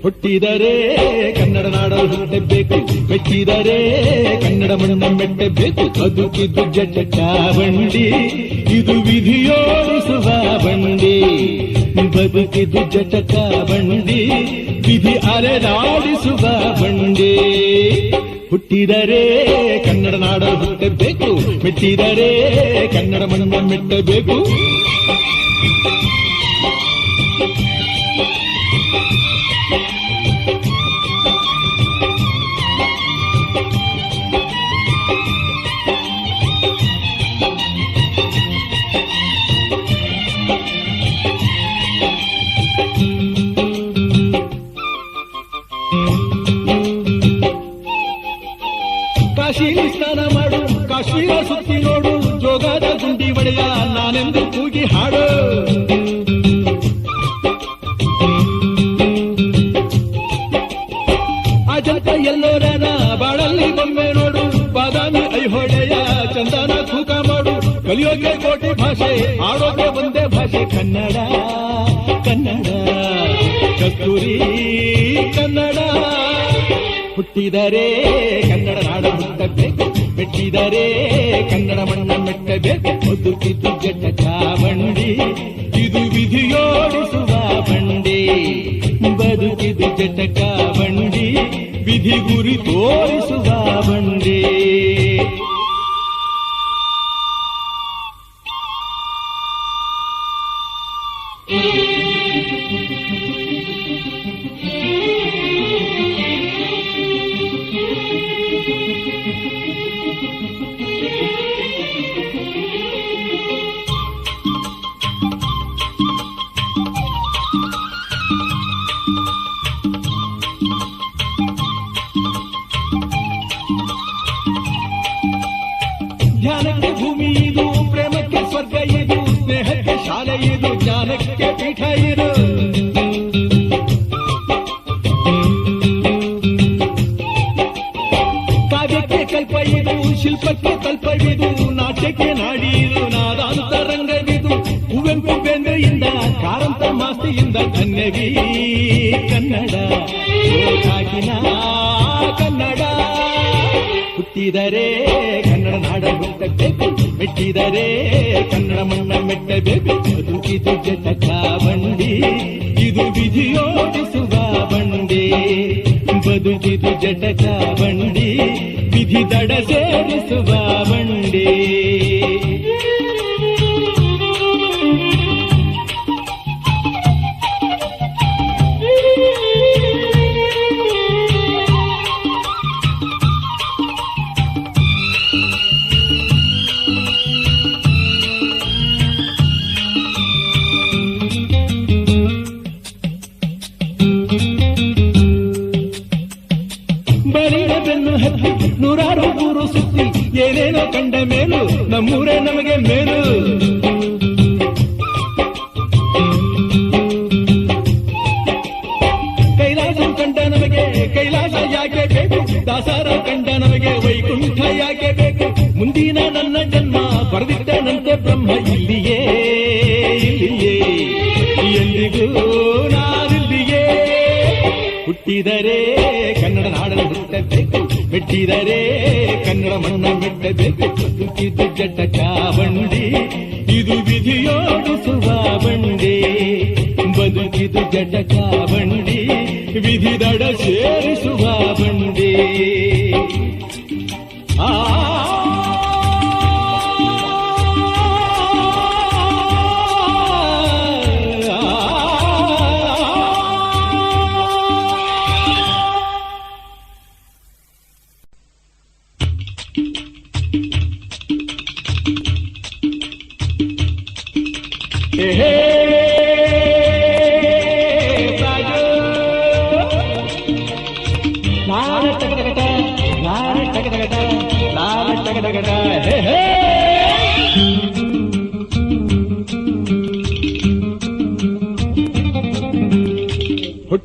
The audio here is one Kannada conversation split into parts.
ಹುಟ್ಟಿದರೆ ಕನ್ನಡ ನಾಡಲು ಹುಟ್ಟಬೇಕು, ಮೆಚ್ಚಿದರೆ ಕನ್ನಡ ಮಣ್ಣ ಮೆಟ್ಟಬೇಕು. ಬದುಕಿದ್ದು ಜಟ ಬಂಡಿ, ಇದು ವಿಧಿಯೋಡಿಸುವ ಬಂಡಿ. ಬದುಕಿದ್ದು ಜಟಕ ಬಂಡಿ, ವಿಧಿ ಅಲೆದಾಡಿಸುವ ಬಂಡಿ. ಹುಟ್ಟಿದರೆ ಕನ್ನಡ ನಾಡಲು ಹುಟ್ಟಬೇಕು, ಮೆಚ್ಚಿದರೆ ಕನ್ನಡ ಮಣ್ಣ ಮೆಟ್ಟಬೇಕು. ಕಾಶಿಲಿ ಸ್ನಾನ ಮಾಡು, ಕಾಶ್ಮೀರ ಸುತ್ತಿ ನೋಡು, ಜೋಗದ ಗುಂಡಿ ಒಡೆಯ ನಾನೆಂದು ಕೂಗಿ ಹಾಡು. ಅಜಂತ ಎಲ್ಲೋರನ ಬಾಳಲ್ಲಿ ಬೊಮ್ಮೆ ನೋಡು, ಬಾದಾಮಿ ಐಹೊಳೆಯ ಚಂದನ ತೂಕ ಮಾಡು. ಕಲಿಯೋಕೆ ಕೋಟಿ ಭಾಷೆ, ಆಡೋಕೆ ಒಂದೇ ಭಾಷೆ ಕನ್ನಡ. ಕನ್ನಡ ಕಸ್ತೂರಿ ಕನ್ನಡ. ಹುಟ್ಟಿದರೆ ಕನ್ನಡ ನಾಡ ಹುಟ್ಟಬೇಕು, ಮೆಟ್ಟಿದರೆ ಕನ್ನಡ ಮಣ್ಣ ಮೆಟ್ಟಬೇಕು. ಬದುಕಿದ್ದು ಜಟಕ ಬಂಡಿ, ಇದು ವಿಧಿಯೋಡಿಸುವ ಬಂಡಿ. ಬದುಕಿದ್ದು ಜಟಕ ಬಂಡಿ, ವಿಧಿ ಗುರಿ ತೋರಿಸುವ ಬಂಡಿ. ಧ್ಯಾನಕ್ಕೆ ಭೂಮಿ ಇದು, ಪ್ರೇಮಕ್ಕೆ ಸ್ವರ್ಗ ಇದು, ಸ್ನೇಹಕ್ಕೆ ಶಾಲೆ ಇದು, ಜ್ಞಾನಕ್ಕೆ ಪೀಠ ಇದು. ಕಾವ್ಯಕ್ಕೆ ಕಲ್ಪ ಇದು, ಶಿಲ್ಪಕ್ಕೆ ಕಲ್ಪವಿದು, ನಾಟ್ಯಕ್ಕೆ ನಾಡಿ ಇದು, ನಾದಾಂತರಂಗವಿದು. ಕುವೆಂಪು ಬೇಂದ್ರೆಯಿಂದ, ಕಾರಂತ ಮಾಸ್ತಿಯಿಂದ ಧನ್ಯವೀ ಕನ್ನಡ. ಕಾಗಿನ ಕನ್ನಡ. ಹುಟ್ಟಿದರೆ ಕನ್ನಡ ನಾಡ ಹುಟ್ಟಬೇಕು, ಮೆಟ್ಟಿದರೆ ಕನ್ನಡ ಮಣ್ಣ ಮೆಟ್ಟಬೇಕು. ಬದುಕಿದು ಜಟಕ ಬಂಡಿ, ಇದು ವಿಧಿಯೋಡಿಸುವ ಬಂಡಿ. ಬದುಕಿದು ಜಟಕ ಬಂಡಿ, ವಿಧಿ ದಡ ಸೇರಿಸುವ ಬಂಡಿ. ಬರೀ ಬೆನ್ನು ಹತ್ತಿ ನೂರಾರು ಊರು ಸುತ್ತಿ, ಏನೇನೋ ಕಂಡ ಮೇಲು ನಮ್ಮೂರೇ ನಮಗೆ ಮೇಲು. ಕೈಲಾಸ ಕಂಡ ನಮಗೆ ಕೈಲಾಸ ಯಾಕೆ ಬೇಕು, ದಾಸರ ಕಂಡ ನಮಗೆ ವೈಕುಂಠ ಯಾಕೆ ಬೇಕು. ಮುಂದಿನ ನನ್ನ ಜನ್ಮ ಬರೆದಿಟ್ಟನಂತೆ ಬ್ರಹ್ಮ ಇಲ್ಲಿಯೇ ಇಲ್ಲಿಯೇ, ಎಂದಿಗೂ ನಾನಿಲ್ಲಿಯೇ. ಹುಟ್ಟಿದರೆ ಕನ್ನಡ ನಾಡಲು ಹುಟ್ಟಬೇಕು, ಮೆಟ್ಟಿದರೆ ಕನ್ನಡ ಮಣ್ಣ ಮೆಟ್ಟಬೇಕು. ಬದುಕಿದ್ದು ಜಟಕ ಬಂಡಿ, ಇದು ವಿಧಿಯೋಡಿಸುವ ಬಂಡಿ. ಬದುಕಿದು ಜಟಕ ಬಂಡಿ, ವಿಧಿ ದಡ ಸೇರಿಸುವ ಬಂಡಿ.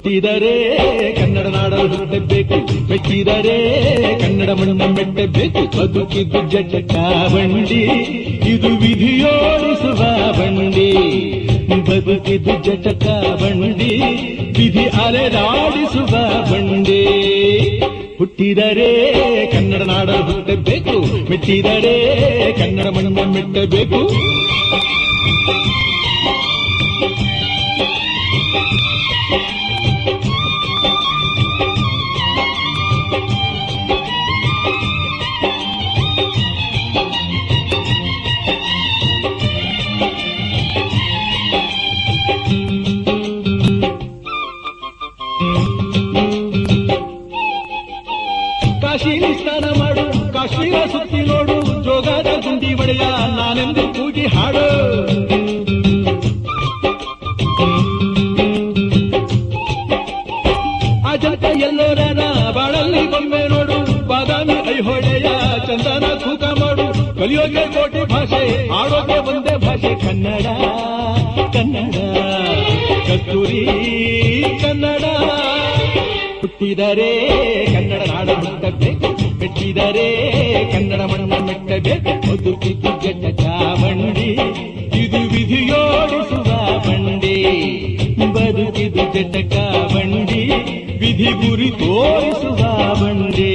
ಹುಟ್ಟಿದರೆ ಕನ್ನಡ ನಾಡಲು ಹುಟ್ಟಬೇಕು, ಮೆಚ್ಚಿದರೆ ಕನ್ನಡ ಮಣ್ಣ ಮೆಟ್ಟಬೇಕು. ಬದುಕಿದ್ದು ಜಟಕ ಬಂಡಿ, ಇದು ವಿಧಿಯೋಡಿಸುವ ಬಂಡಿ. ಬದುಕಿದ್ದು ಜಟಕ ಬಂಡಿ, ವಿಧಿ ಅಲೆದಾಡಿಸುವ ಬಂಡಿ. ಹುಟ್ಟಿದರೆ ಕನ್ನಡ ನಾಡಲು ಹುಟ್ಟಬೇಕು, ಮೆಚ್ಚಿದರೆ ಕನ್ನಡ ಮಣ್ಣ ಮೆಟ್ಟಬೇಕು. ಕಾಶಿಲಿ ಸ್ನಾನ ಮಾಡು, ಕಾಶ್ಮೀರ ಸುತ್ತಿ ನೋಡು, ಜೋಗದ ಗುಂಡಿ ಒಡೆಯ ನಾನೆಂದು ಕೂಗಿ ಹಾಡು. ಅಜಂತ ಎಲ್ಲೋರನ ಬಾಳಲ್ಲಿ ಬೊಮ್ಮೆ ನೋಡು, ಬಾದಾಮಿ ಐಹೊಳೆಯ ಚಂದನ ತೂಕ ಮಾಡು. ಕಲಿಯೋಕೆ ಕೋಟಿ ಭಾಷೆ, ಆಡೋಕೆ ಒಂದೇ ಭಾಷೆ ಕನ್ನಡ. ಕನ್ನಡ ಕಸ್ತೂರಿ ಕನ್ನಡ. ಹುಟ್ಟಿದರೆ ಕನ್ನಡ ನಾಡ ಹುಟ್ಟಬೇಕು, ಮೆಚ್ಚಿದರೆ ಕನ್ನಡ ಮಣ್ಣ ಮೆಟ್ಟಬೇಕು. ಬದುಕಿದ್ದು ಜಟಕ ಬಂಡಿ, ಇದು ವಿಧಿಯೋಡಿಸುವ ಬಂಡಿ. ಬದುಕಿದ್ದು ಜಟಕ ಬಂಡಿ, ವಿಧಿ ಗುರಿ ತೋರಿಸುವ ಬಂಡಿ.